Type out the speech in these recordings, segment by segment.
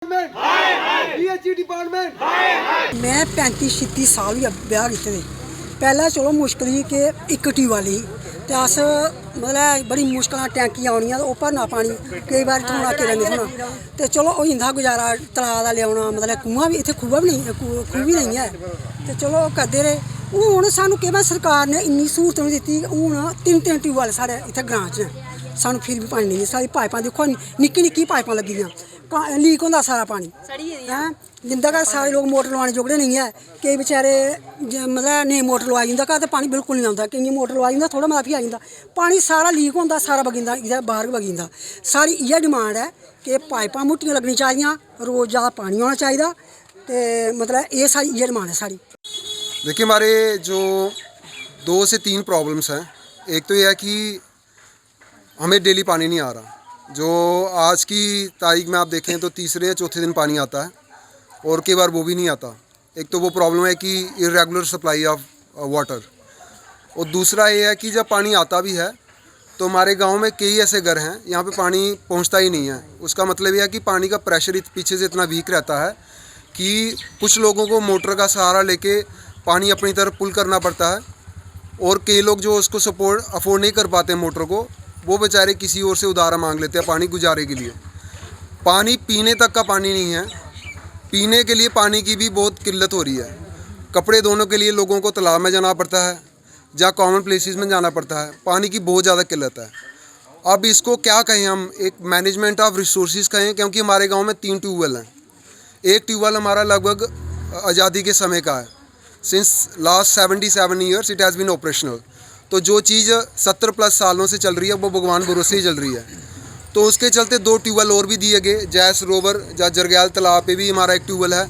मैं 35-36 साल ही ब्याह कीते दे। पहला चलो मुश्किल ही कि एक ट्यूबवैल ही ते अस मतलब बड़ी मुश्किल टैंकी आनियां ते ओह् भरना पानी कई बार थोड़ा केला नहीं थोड़ा ते चलो होई जंदा गुजारा तलाऽ दा लेआउना मतलब कुआं भी इत्थै खूह् भी नहीं है ते चलो करदे रेह्। हून सानूं केह् पता सरकार ने इन्नी स्हूलत नहीं दित्ती। हून 3-3 ट्यूबवैल साढ़े इत्थै ग्रां च न सानूं फिर भी पानी नहीं साढ़ी पाइपां दिक्खो निक्की निक्की पाइपां लग्गी दियां लीक होंदा सारा पानी हैं जिंदा घर सारे लोग मोटर लुआने जोगड़े नहीं है। केईं बेचारे मतलब नेईं मोटर लुआई जिंदा घर ते पानी बिल्कुल नहीं आंदा केइयें मोटर लुआई जंदा थोड़ा मता फ्ही आई जंदा पानी सारा लीक होंदा सारा बगी जंदा इधर बाहर गै बगी जंदा। सारी इ'यै डिमांड है कि पाइपां मुट्टियां लग्गनी चाहिदियां रोज़ ज़्यादा पानी होना चाहिदा ते मतलब ये सारी इ'यै डिमांड है सारी। देखिए हमारे जो 2 से 3 प्रॉब्लम्स हैं। एक तो यह है कि हमें डेली पानी नहीं आ रहा। जो आज की तारीख में आप देखें तो तीसरे या चौथे दिन पानी आता है और कई बार वो भी नहीं आता। एक तो वो प्रॉब्लम है कि इरेगुलर सप्लाई ऑफ वाटर और दूसरा ये है कि जब पानी आता भी है तो हमारे गांव में कई ऐसे घर हैं यहाँ पे पानी पहुँचता ही नहीं है। उसका मतलब यह है कि पानी का प्रेशर पीछे से इतना वीक रहता है कि कुछ लोगों को मोटर का सहारा लेके पानी अपनी तरफ पुल करना पड़ता है और कई लोग जो उसको अफोर्ड नहीं कर पाते मोटर को वो बेचारे किसी और से उधार मांग लेते हैं पानी गुजारे के लिए। पानी पीने तक का पानी नहीं है। पीने के लिए पानी की भी बहुत किल्लत हो रही है। कपड़े धोने के लिए लोगों को तालाब में जाना पड़ता है जहाँ कॉमन प्लेसेस में जाना पड़ता है। पानी की बहुत ज़्यादा किल्लत है। अब इसको क्या कहें हम एक मैनेजमेंट ऑफ रिसोर्सेज कहें क्योंकि हमारे गांव में 3 ट्यूबवेल हैं। एक ट्यूबवेल हमारा लगभग आज़ादी के समय का है। Since last 77 years it has been operational. तो जो चीज़ 70+ सालों से चल रही है वो भगवान भरोसे ही चल रही है। तो उसके चलते 2 ट्यूबवेल और भी दिए गए। जय सरोवर जहाँ जरगैल तालाब पे भी हमारा एक ट्यूबवेल है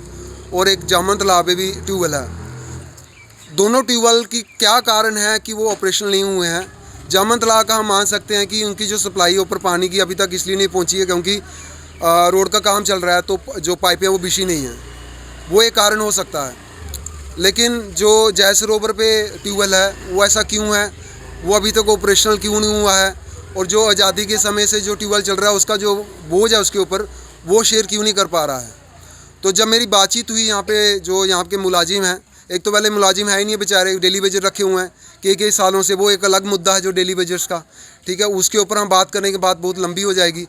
और एक जामन तालाब पे भी ट्यूबवेल है। दोनों ट्यूबवेल की क्या कारण है कि वो ऑपरेशनल नहीं हुए हैं। जामन तालाब का हम मान सकते हैं कि उनकी जो सप्लाई ऊपर पानी की अभी तक इसलिए नहीं पहुँची है क्योंकि रोड का काम चल रहा है तो जो पाइपें वो बिछी नहीं हैं, वो एक कारण हो सकता है। लेकिन जो जय सरोवर पे ट्यूबवेल है वो ऐसा क्यों है, वो अभी तक ऑपरेशनल क्यों नहीं हुआ है और जो आज़ादी के समय से जो ट्यूबवेल चल रहा है उसका जो बोझ है उसके ऊपर वो शेयर क्यों नहीं कर पा रहा है। तो जब मेरी बातचीत हुई यहाँ पे जो यहाँ के मुलाजिम हैं, एक तो पहले मुलाजिम है ही नहीं बेचारे, डेली वेजर रखे हुए हैं कई सालों से, वो एक अलग मुद्दा है जो डेली वेजर्स का, ठीक है, उसके ऊपर हम बात करने के बाद बहुत लंबी हो जाएगी।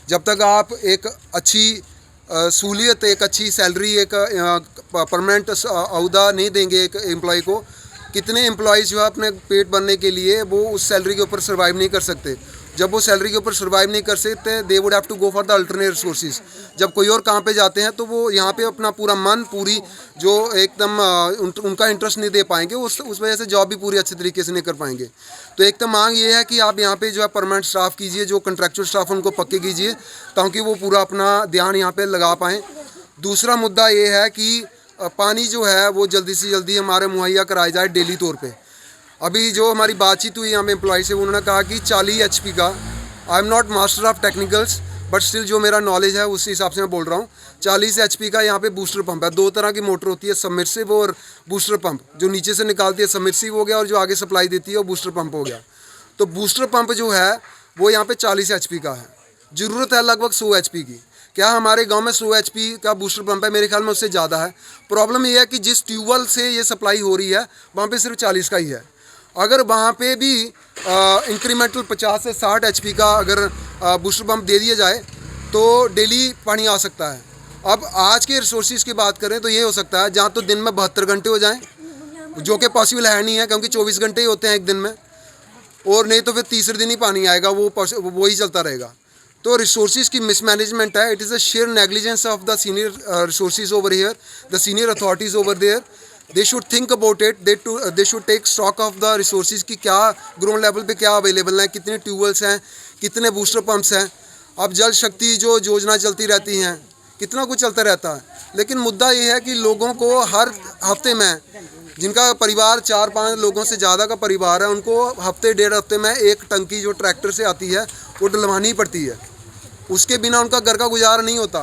जब तक आप एक अच्छी सहूलियत, एक अच्छी सैलरी, एक परमानेंट अहदा नहीं देंगे एक एम्प्लॉय को, कितने एम्प्लॉयज़ जो है अपने पेट भरने के लिए वो उस सैलरी के ऊपर सर्वाइव नहीं कर सकते। जब वो सैलरी के ऊपर सर्वाइव नहीं कर सकते they would have to go for the alternate resources. जब कोई और काम पे जाते हैं तो वो यहाँ पे अपना पूरा मन, पूरी जो एकदम उनका इंटरेस्ट नहीं दे पाएंगे, उस वजह से जॉब भी पूरी अच्छे तरीके से नहीं कर पाएंगे। तो एक तो मांग ये है कि आप यहाँ पे जो है परमानेंट स्टाफ कीजिए, जो कंट्रैक्चुअल स्टाफ उनको पक्के कीजिए ताकि वो पूरा अपना ध्यान यहाँ पर लगा पाएँ। दूसरा मुद्दा ये है कि पानी जो है वो जल्दी से जल्दी हमारे मुहैया कराया जाए डेली तौर पे। अभी जो हमारी बातचीत हुई हम एम्प्लॉय से, उन्होंने कहा कि 40 HP का, I am not master of technicals but still जो मेरा नॉलेज है उस हिसाब से मैं बोल रहा हूँ, 40 HP का यहाँ पे बूस्टर पंप है। 2 तरह की मोटर होती है, सबमर्सिबल और बूस्टर पंप। जो नीचे से निकालती है सबमर्सिबल हो गया और जो आगे सप्लाई देती है वो बूस्टर पंप हो गया। तो बूस्टर पंप जो है वो यहाँ पे 40 HP का है। ज़रूरत है लगभग 100 HP की। क्या हमारे गांव में 100 HP का बूस्टर पंप है? मेरे ख्याल में उससे ज़्यादा है। प्रॉब्लम ये है कि जिस ट्यूबवेल से ये सप्लाई हो रही है वहाँ पे सिर्फ 40 का ही है। अगर वहाँ पे भी इंक्रीमेंटल 50 से 60 HP का अगर बूस्टर पंप दे दिया जाए तो डेली पानी आ सकता है। अब आज के रिसोर्सेज की बात करें तो ये हो सकता है जहाँ तो दिन में 72 घंटे हो जाएँ, जो कि पॉसिबल है नहीं है क्योंकि 24 घंटे ही होते हैं एक दिन में, और नहीं तो फिर तीसरे दिन ही पानी आएगा, वो ही चलता रहेगा। तो रिसोर्सेज की मिसमैनेजमेंट है। It is a sheer negligence of the senior resources over here, the senior authorities over there. They should think about it, they should take stock of the resources की क्या ग्राउंड लेवल पे क्या available हैं, कितने tube wells हैं, कितने booster pumps हैं। अब जल शक्ति जो योजना चलती रहती हैं, कितना कुछ चलता रहता है, लेकिन मुद्दा ये है कि लोगों को हर हफ्ते में, जिनका परिवार 4-5 लोगों से ज़्यादा का परिवार है, उनको हफ्ते 1.5 हफ्ते में एक टंकी जो ट्रैक्टर से आती है वो डलवानी पड़ती है। उसके बिना उनका घर का गुजारा नहीं होता।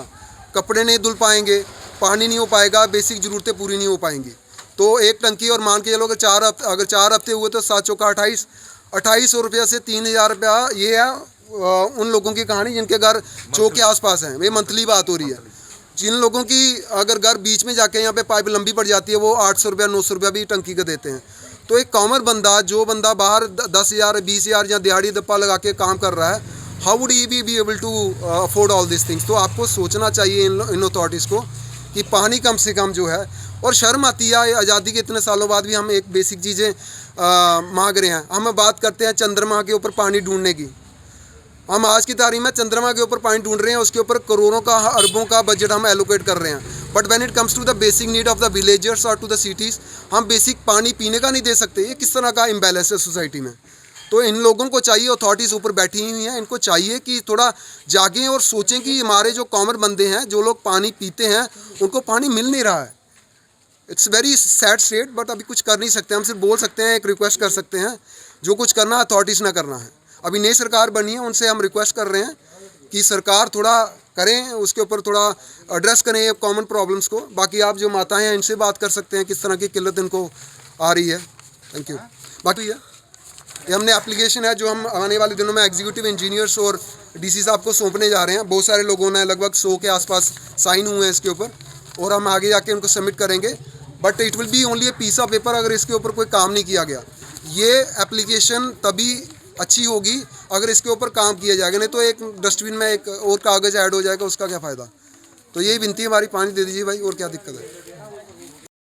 कपड़े नहीं धुल पाएंगे, पानी नहीं हो पाएगा, बेसिक ज़रूरतें पूरी नहीं हो पाएंगी। तो एक टंकी, और मान के चलो अगर 4 हफ्ते हुए तो 7 चौका 2800 रुपया से 3000 रुपया। ये है उन लोगों की कहानी जिनके घर चौक के आसपास हैं। ये मंथली बात हो रही है। जिन लोगों की अगर घर बीच में जाके यहाँ पे पाइप लंबी पड़ जाती है वो 800 रुपया 900 रुपया भी टंकी का देते हैं। तो एक कॉमन बंदा, जो बंदा बाहर 10,000 20,000 या दिहाड़ी दप्पा लगा के काम कर रहा है, how would he be able to afford all this things. तो आपको सोचना चाहिए इन अथॉरिटीज़ को कि पानी कम से कम जो है, और शर्म आती है आज़ादी के इतने सालों बाद भी हम एक बेसिक चीज़ें मांग रहे हैं। हम बात करते हैं चंद्रमा के ऊपर पानी ढूंढने की, हम आज की तारीख में चंद्रमा के ऊपर पानी ढूंढ रहे हैं, उसके ऊपर करोड़ों का अरबों का बजट हम एलोकेट कर रहे हैं। But when it comes to the basic need of the villagers और टू द सिटीज़, हम बेसिक पानी पीने का नहीं दे सकते। ये किस तरह का इम्बैलेंस है सोसाइटी में। तो इन लोगों को चाहिए, अथॉरिटीज़ ऊपर बैठी हुई हैं, इनको चाहिए कि थोड़ा जागें और सोचें कि हमारे जो कॉमन बंदे हैं, जो लोग पानी पीते हैं, उनको पानी मिल नहीं रहा है। It's very sad state, but अभी कुछ कर नहीं सकते। हम सिर्फ बोल सकते हैं, एक रिक्वेस्ट कर सकते हैं, जो कुछ करना अथॉरिटीज़ ना करना है। अभी नई सरकार बनी है, उनसे हम रिक्वेस्ट कर रहे हैं कि सरकार थोड़ा करें, उसके ऊपर थोड़ा एड्रेस करें ये कॉमन प्रॉब्लम्स को। बाकी आप जो माताएं हैं इनसे बात कर सकते हैं किस तरह की किल्लत इनको आ रही है। Thank you. बाकी ये हमने एप्लीकेशन है जो हम आने वाले दिनों में एग्जीक्यूटिव इंजीनियर्स और डीसी साहब को सौंपने जा रहे हैं। बहुत सारे लोगों ने, लगभग 100 के आसपास साइन हुए हैं इसके ऊपर, और हम आगे जाके उनको सबमिट करेंगे। But it will be only a piece of paper अगर इसके ऊपर कोई काम नहीं किया गया। ये एप्लीकेशन तभी अच्छी होगी अगर इसके ऊपर काम किया जाएगा, नहीं तो एक डस्टबिन में एक और कागज़ ऐड हो जाएगा, उसका क्या फ़ायदा। तो यही विनती है हमारी, पानी दे दीजिए भाई, और क्या दिक्कत है।